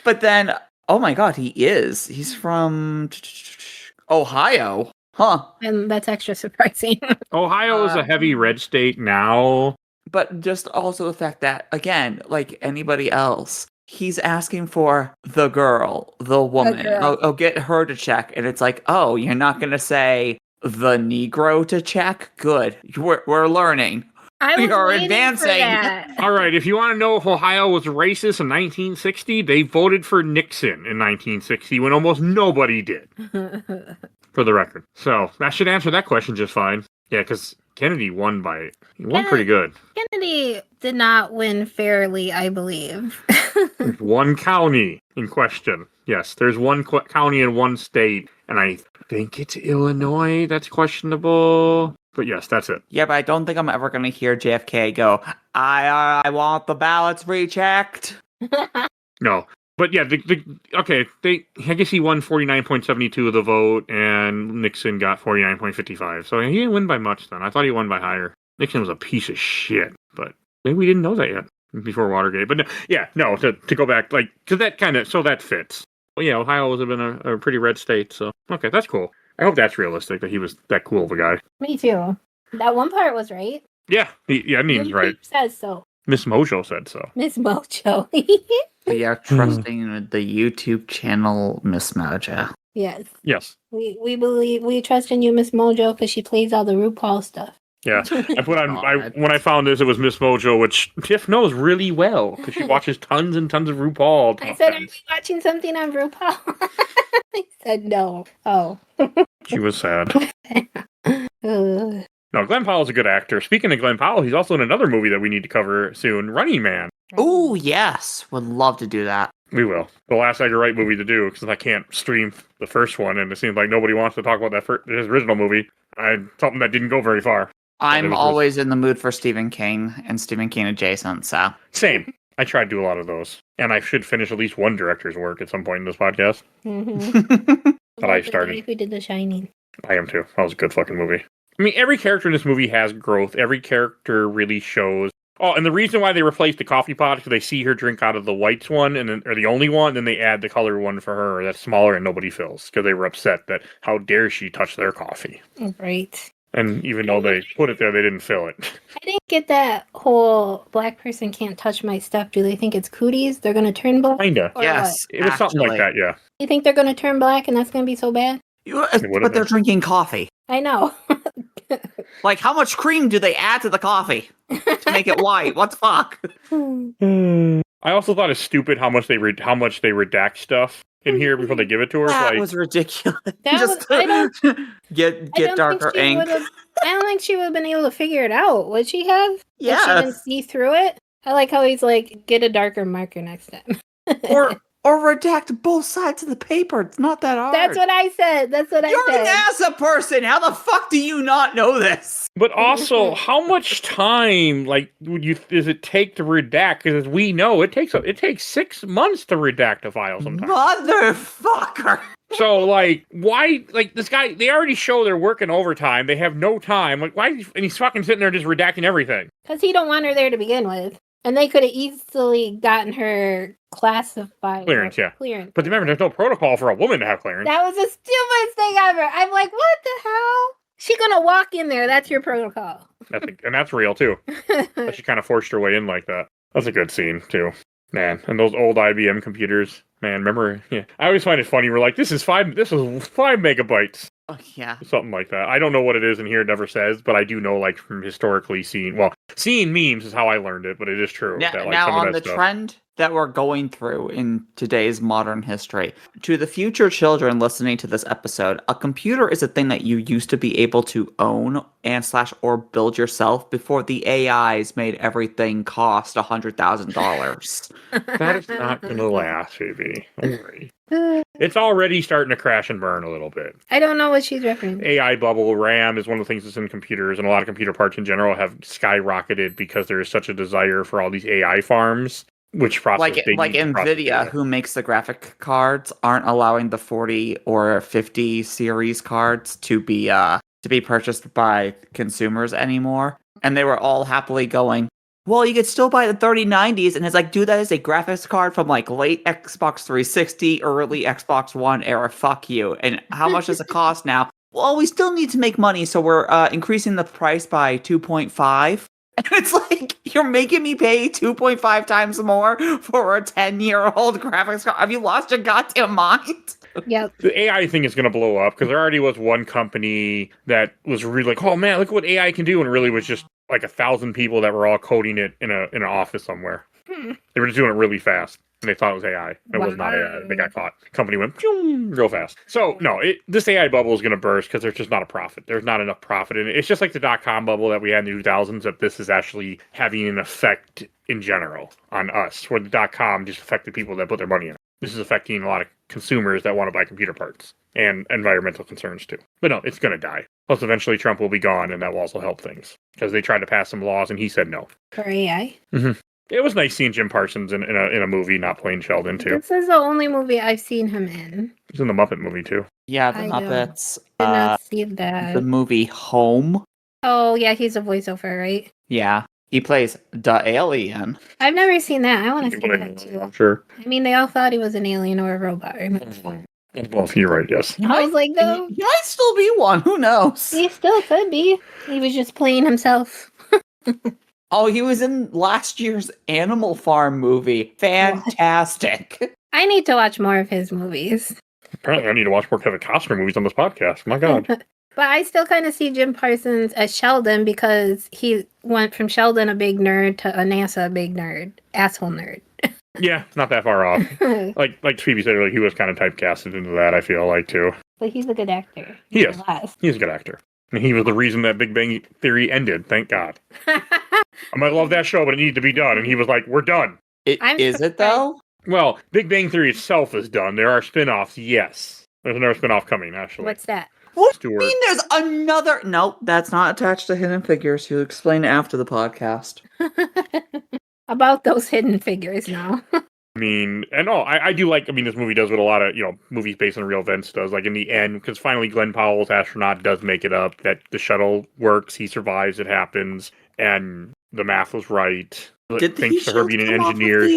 But then, oh my God, he is. He's from Ohio. Huh. And that's extra surprising. Ohio is a heavy red state now. But just also the fact that, again, like anybody else, he's asking for the girl, the woman. girl. Oh, get her to check. And it's like, oh, you're not going to say the Negro to check? Good. We're learning. We are advancing. All right, if you want to know if Ohio was racist in 1960, they voted for Nixon in 1960 when almost nobody did, for the record. So that should answer that question just fine. Yeah, because Kennedy won pretty good. Kennedy did not win fairly, I believe. There's one county in question. Yes, there's one county in one state, and I think it's Illinois that's questionable. But yes, that's it. Yeah, but I don't think I'm ever going to hear JFK go, I want the ballots rechecked. No. But yeah, I guess he won 49.72 of the vote, and Nixon got 49.55. So he didn't win by much then. I thought he won by higher. Nixon was a piece of shit, but maybe we didn't know that yet before Watergate. But to go back, because that fits. Well, yeah, Ohio has been a pretty red state, so okay, that's cool. I hope that's realistic, that he was that cool of a guy. Me too. That one part was right. Yeah, he's right. Says so. Miss Mojo said so. Miss Mojo. We are trusting the YouTube channel Miss Mojo. Yes. Yes. We trust in you, Miss Mojo, because she plays all the RuPaul stuff. Yeah, I put on. When I found this, it was Miss Mojo, which Tiff knows really well because she watches tons and tons of RuPaul. I said, "Are you watching something on RuPaul?" I said, "No." Oh. She was sad. No, Glenn Powell's a good actor. Speaking of Glenn Powell, he's also in another movie that we need to cover soon, Running Man. Oh yes, would love to do that. We will. The last Edgar Wright movie to do, because I can't stream the first one, and it seems like nobody wants to talk about his original movie. Something that didn't go very far. I'm always in the mood for Stephen King and Stephen King adjacent, so. Same. I try to do a lot of those. And I should finish at least one director's work at some point in this podcast. Mm-hmm. That I started. If we did The Shining. I am too. That was a good fucking movie. I mean, every character in this movie has growth. Every character really shows. Oh, and the reason why they replaced the coffee pot is because they see her drink out of the whites one, or the only one, then they add the color one for her that's smaller and nobody fills, because they were upset that how dare she touch their coffee. Right. And even though they put it there, they didn't fill it. I didn't get that whole black person can't touch my stuff. Do they think it's cooties? They're going to turn black? Kinda. Yes. It was something like that, yeah. You think they're going to turn black and that's going to be so bad? But they're drinking coffee. I know. Like, how much cream do they add to the coffee to make it white? What the fuck? I also thought it's stupid how much they redact stuff in here before they give it to her. That was ridiculous. Get I don't darker ink. I don't think she would have been able to figure it out. Would she have? Yeah. If she didn't see through it? I like how he's like, get a darker marker next time. Or redact both sides of the paper. It's not that hard. That's what I said. You're an NASA person. How the fuck do you not know this? But also, how much time does it take to redact? Because as we know, it takes 6 months to redact a file sometimes. Motherfucker. So why this guy? They already show they're working overtime. They have no time. Why? And he's fucking sitting there just redacting everything. Because he don't want her there to begin with. And they could have easily gotten her classified. Clearance. Clearance. But remember, there's no protocol for a woman to have clearance. That was the stupidest thing ever. I'm like, what the hell? She gonna walk in there. That's your protocol. And that's real, too. That she kind of forced her way in like that. That's a good scene, too. Man, and those old IBM computers. Man, remember? Yeah. I always find it funny. We're like, this is 5 megabytes. Oh, yeah. Something like that. I don't know what it is in here. It never says, but I do know, from historically seeing memes is how I learned it, but it is true. Now, that, now some on of that the stuff. trend that we're going through in today's modern history, to the future children listening to this episode, a computer is a thing that you used to be able to own or build yourself before the AIs made everything cost $100,000. That is not going to last, Phoebe. Don't worry. It's already starting to crash and burn a little bit. I don't know what she's referencing. AI bubble, RAM is one of the things that's in computers, and a lot of computer parts in general have skyrocketed because there is such a desire for all these AI farms which process like they need to process Nvidia, data. who makes the graphic cards, aren't allowing the 40 or 50 series cards to be purchased by consumers anymore. And they were all happily going, well, you could still buy the 3090s, and it's like, dude, that is a graphics card from like late Xbox 360, early Xbox One era. Fuck you. And how much does it cost now? Well, we still need to make money, so we're increasing the price by 2.5. And it's like, you're making me pay 2.5 times more for a 10-year-old graphics card. Have you lost your goddamn mind? Yep. The AI thing is going to blow up because there already was one company that was really like, oh man, look at what AI can do, and it really was just like 1,000 people that were all coding it in an office somewhere. They were just doing it really fast, and they thought it was AI. It was not AI. They got caught. Company went real fast. So no, this AI bubble is going to burst because there's just not a profit. There's not enough profit in it. It's just like the .com bubble that we had in the 2000s. That this is actually having an effect in general on us, where the .com just affected people that put their money in it. This is affecting a lot of consumers that want to buy computer parts and environmental concerns too. But no, it's going to die. Plus, eventually Trump will be gone, and that will also help things because they tried to pass some laws, and he said no. For AI? Mm-hmm. It was nice seeing Jim Parsons in a movie, not playing Sheldon too. This is the only movie I've seen him in. He's in the Muppet movie too. Yeah, the I Muppets. Did not see that. The movie Home. Oh, yeah, he's a voiceover, right? Yeah. He plays the alien. I've never seen that. I want to see that too. Sure. I mean, they all thought he was an alien or a robot. Well, you're right, yes. I was like, though, He might still be one. Who knows? he still could be. He was just playing himself. Oh, he was in last year's Animal Farm movie. Fantastic. I need to watch more of his movies. Apparently, I need to watch more Kevin Costner movies on this podcast. My God. But I still kind of see Jim Parsons as Sheldon because he went from Sheldon, a big nerd, to a NASA big nerd. Asshole nerd. Yeah, not that far off. Like Phoebe said earlier, he was kind of typecasted into that, I feel like, too. But he's a good actor. He is. He's a good actor. And he was the reason that Big Bang Theory ended, thank God. I might love that show, but it needed to be done. And he was like, we're done. Is it, though? Well, Big Bang Theory itself is done. There are spin-offs, yes. There's another spin-off coming, actually. What's that? What do you mean there's another? Nope, that's not attached to Hidden Figures. He'll explain after the podcast. About those hidden figures now. I mean, and I do like, this movie does what a lot of, movies based on real events does. Like in the end, because finally Glenn Powell's astronaut does make it up, that the shuttle works, he survives, it happens, and the math was right. Thanks to her being an engineer,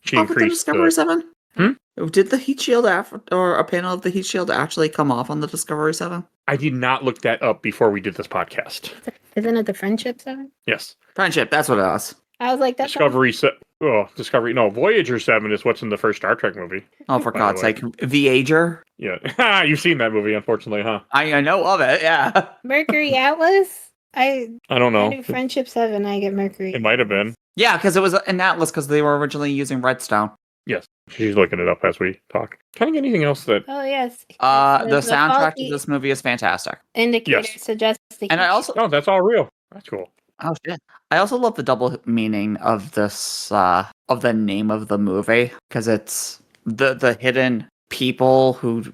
she increased the Discovery 7? Did the heat shield or a panel of the heat shield actually come off on the Discovery 7? I did not look that up before we did this podcast. Isn't it the Friendship 7? Yes. Friendship, that's what it was. I was like, that's Discovery. No, Voyager 7 is what's in the first Star Trek movie. Oh, for God's sake. Voyager? Yeah. You've seen that movie, unfortunately, huh? I know of it, yeah. Mercury Atlas? I don't know. I do Friendship 7, I get Mercury. It might have been. Yeah, because it was an Atlas because they were originally using Redstone. Yes. She's looking it up as we talk. Can I get anything else that... Oh, yes. The soundtrack to this movie is fantastic. Indicator suggests the And I also... Oh, that's all real. That's cool. Oh, shit. I also love the double meaning of this, of the name of the movie, because it's the hidden people who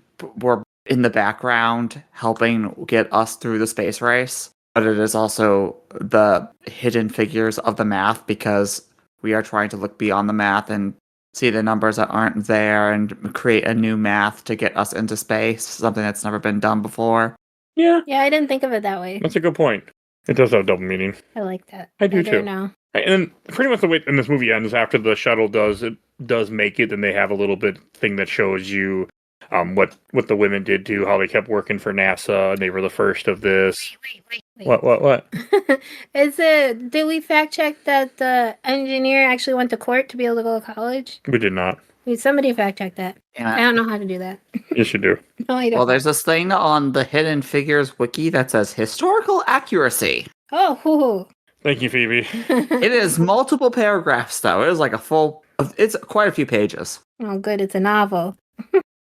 were in the background helping get us through the space race, but it is also the hidden figures of the math, because we are trying to look beyond the math and see the numbers that aren't there and create a new math to get us into space, something that's never been done before. Yeah. Yeah, I didn't think of it that way. That's a good point. It does have double meaning. I like that. I do too. Now. And then pretty much the way in this movie ends, after the shuttle does make it, then they have a little bit thing that shows you what the women did do, how they kept working for NASA, and they were the first of this. Wait. What? Did we fact check that the engineer actually went to court to be able to go to college? We did not. Somebody fact check that. Yeah. I don't know how to do that. Yes, you do. No, I don't. Well, there's this thing on the Hidden Figures wiki that says historical accuracy. Oh, hoo-hoo. Thank you, Phoebe. It is multiple paragraphs, though. It is like it's quite a few pages. Oh, good. It's a novel.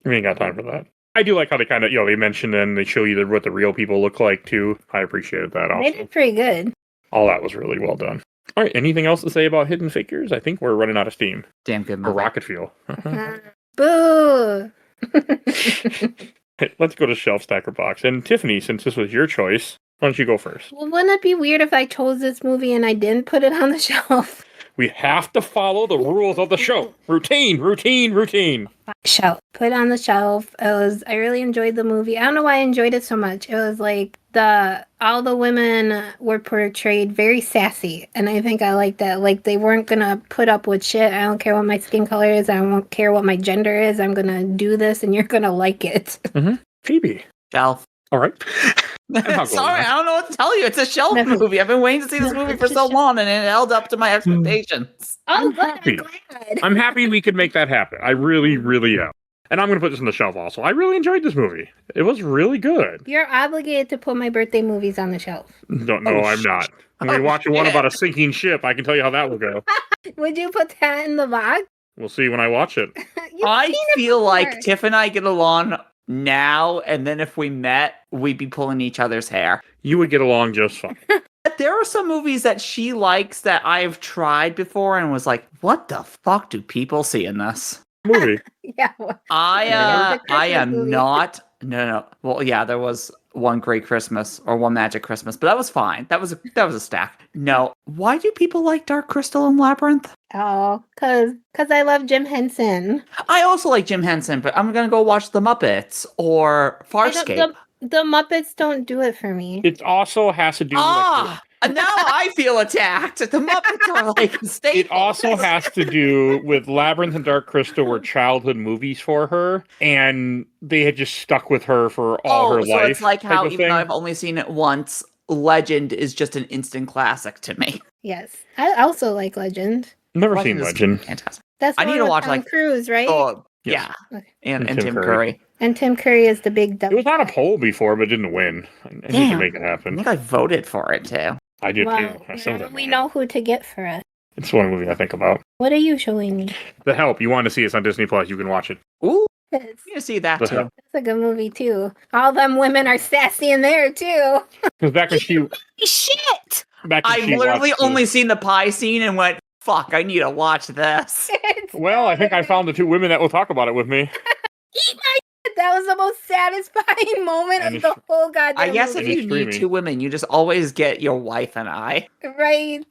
We ain't got time for that. I do like how they kind of, they mention and they show you what the real people look like, too. I appreciated that also. They did pretty good. All that was really well done. All right, anything else to say about Hidden Figures? I think we're running out of steam. Damn good Or movie. rocket fuel. Boo! Hey, let's go to Shelf Stacker Box. And Tiffany, since this was your choice, why don't you go first? Well, wouldn't it be weird if I chose this movie and I didn't put it on the shelf? We have to follow the rules of the show. Routine. Shelf. Put on the shelf. I really enjoyed the movie. I don't know why I enjoyed it so much. It was like all the women were portrayed very sassy, and I think I like that. Like, they weren't gonna put up with shit. I don't care what my skin color is. I don't care what my gender is. I'm gonna do this, and you're gonna like it. Mm-hmm. Phoebe. Shelf. All right. Sorry, I don't know what to tell you. It's a shelf movie. I've been waiting to see this movie for so long, and it held up to my expectations. Oh, I'm happy. I'm happy we could make that happen. I really, really am. And I'm going to put this on the shelf also. I really enjoyed this movie. It was really good. You're obligated to put my birthday movies on the shelf. No, I'm not. I'm going to watch one about a sinking ship. I can tell you how that will go. Would you put that in the box? We'll see when I watch it. I feel like Tiff and I get along now, and then if we met, we'd be pulling each other's hair. You would get along just fine. There are some movies that she likes that I've tried before and was like, what the fuck do people see in this movie? Yeah. I am not. No. Well, yeah, there was One Great Christmas or One Magic Christmas, but that was fine. That was a stack. No. Why do people like Dark Crystal and Labyrinth? Oh, cause I love Jim Henson. I also like Jim Henson, but I'm gonna go watch The Muppets or Farscape. The Muppets don't do it for me. It also has to do with... Now I feel attacked. The Muppets are like a staple. It also has to do with Labyrinth and Dark Crystal were childhood movies for her, and they had just stuck with her for all her life. So it's like how, even though I've only seen it once, Legend is just an instant classic to me. Yes. I also like Legend. Never seen Legend. Fantastic. That's I need to watch Tom Cruise, right? Oh, yes. Yeah. Okay. And Tim Curry. And Tim Curry is the big devil. It was on a poll before, but didn't win. I need to make it happen. I think I voted for it, too. I did, too. We know who to get for it. It's one movie I think about. What are you showing me? The Help. You want to see it on Disney Plus. You can watch it. Ooh. You can see that, too. That's a good movie, too. All them women are sassy in there, too. Because back when she... Shit! I've literally only seen the pie scene and went, fuck, I need to watch this. Well, I think I found the two women that will talk about it with me. That was the most satisfying moment of the whole goddamn I guess movie. if you need two women, you just always get your wife and I. Right.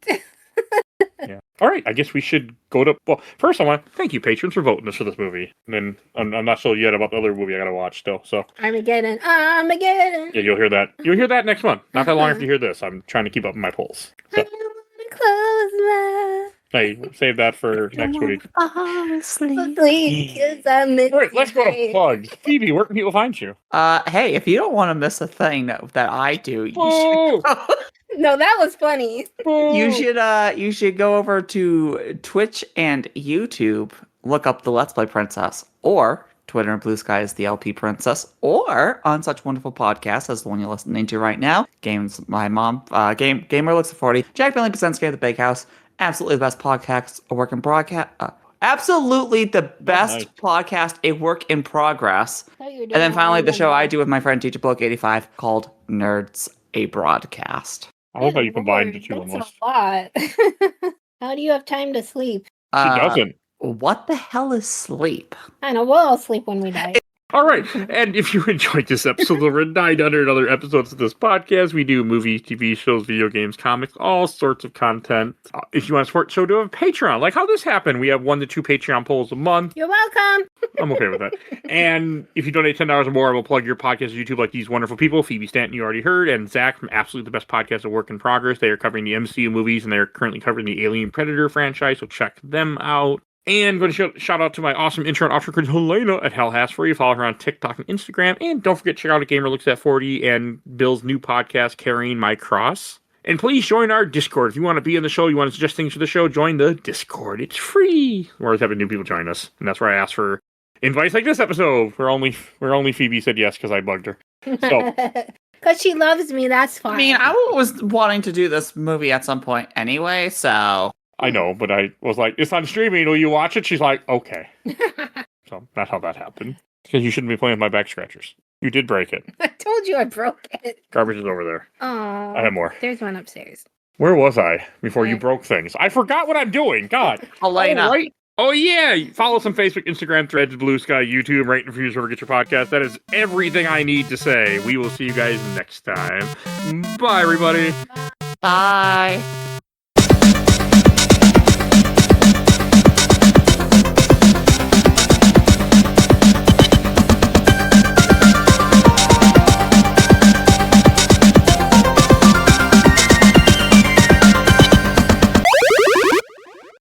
Yeah. All right. I guess we should go to... Well, first I want to thank you, patrons, for voting us for this movie. And then I'm not sure yet about the other movie I got to watch still. So Armageddon. Yeah, you'll hear that. You'll hear that next month. Not that long after you hear this. I'm trying to keep up with my polls. So. Hey, save that for next week. All right, let's go to plugs. Phoebe, where can people find you? Hey, if you don't want to miss a thing that I do, you should go. No, that was funny. You should go over to Twitch and YouTube, look up the Let's Play Princess, or Twitter and Blue Sky is the LP Princess, or on such wonderful podcasts as the one you're listening to right now, Games My Mom, Gamer Looks at 40, Jack Billy presents Game at the Bake House, absolutely the best podcast, a work in broadcast, absolutely the best podcast, a work in progress, and then finally the show I do with my friend Teacher Bloke 85 called Nerds a Broadcast. I love how you combined the two almost. A lot. How do you have time to sleep? She doesn't. What the hell is sleep? I know, we'll all sleep when we die. All right, and if you enjoyed this episode, there were 900 other episodes of this podcast. We do movies, TV shows, video games, comics, all sorts of content. If you want to support the show, do have a Patreon. Like how this happened, we have 1 to 2 Patreon polls a month. You're welcome. I'm okay with that. And if you donate $10 or more, we'll plug your podcast on YouTube like these wonderful people. Phoebe Stanton, you already heard, and Zach from Absolutely the Best Podcast, A Work in Progress. They are covering the MCU movies, and they're currently covering the Alien Predator franchise, so check them out. And going to shout out to my awesome intro and offshore critic Helena at Hell Has For You. Follow her on TikTok and Instagram. And don't forget to check out A Gamer Looks at 40 and Bill's new podcast, Carrying My Cross. And please join our Discord. If you want to be in the show, you want to suggest things for the show, join the Discord. It's free. We're always having new people join us. And that's where I asked for invites like this episode. Where only Phoebe said yes because I bugged her. So... Because she loves me, that's fine. I mean, I was wanting to do this movie at some point anyway, so... I know, but I was like, it's on streaming. Will you watch it? She's like, okay. So that's how that happened. Because you shouldn't be playing with my back scratchers. You did break it. I told you I broke it. Garbage is over there. Oh, I have more. There's one upstairs. Where was I before you broke things? I forgot what I'm doing. God. Elena. Oh, right. Oh, yeah. Follow us on Facebook, Instagram, Threads, Blue Sky, YouTube, rate and reviews wherever you get your podcast. That is everything I need to say. We will see you guys next time. Bye, everybody. Bye.